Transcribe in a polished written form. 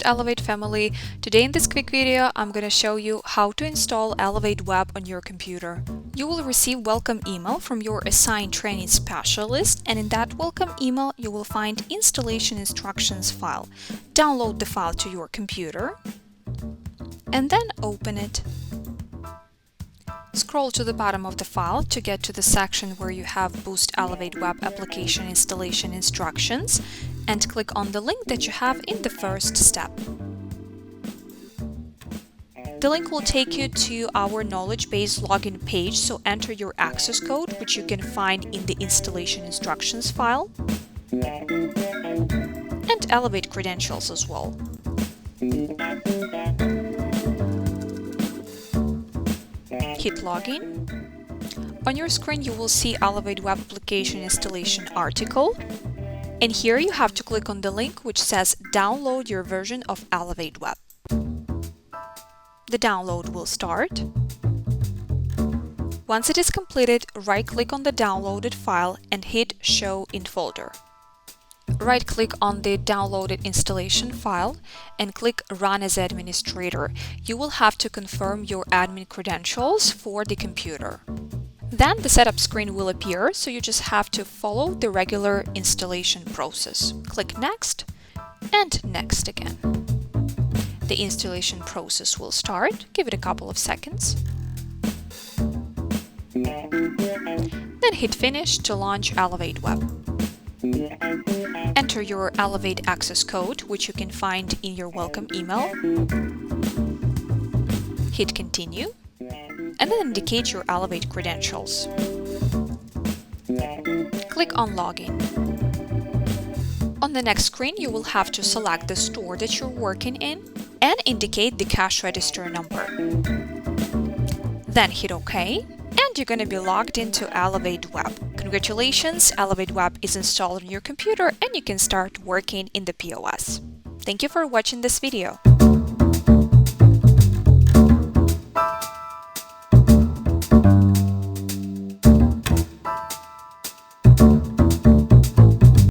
Boost Elevate family. Today in this quick video, I'm going to show you how to install Elevate Web on your computer. You will receive welcome email from your assigned training specialist, and in that welcome email, you will find installation instructions file. Download the file to your computer and then open it. Scroll to the bottom of the file to get to the section where you have Boost Elevate Web application installation instructions, and click on the link that you have in the first step. The link will take you to our knowledge base login page, so enter your access code, which you can find in the installation instructions file, and Elevate credentials as well. Hit login. On your screen you will see Elevate Web Application Installation article, and here you have to click on the link which says download your version of Elevate Web. The download will start. Once it is completed, right-click on the downloaded file and hit Show in Folder. Right-click on the downloaded installation file and click Run as Administrator. You will have to confirm your admin credentials for the computer. Then the setup screen will appear, so you just have to follow the regular installation process. Click Next and Next again. The installation process will start. Give it a couple of seconds. Then hit Finish to launch Elevate Web. Enter your Elevate access code, which you can find in your welcome email. Hit Continue, and then indicate your Elevate credentials. Click on Login. On the next screen, you will have to select the store that you're working in and indicate the cash register number. Then hit OK, and you're going to be logged into Elevate Web. Congratulations, Elevate Web is installed on your computer and you can start working in the POS. Thank you for watching this video.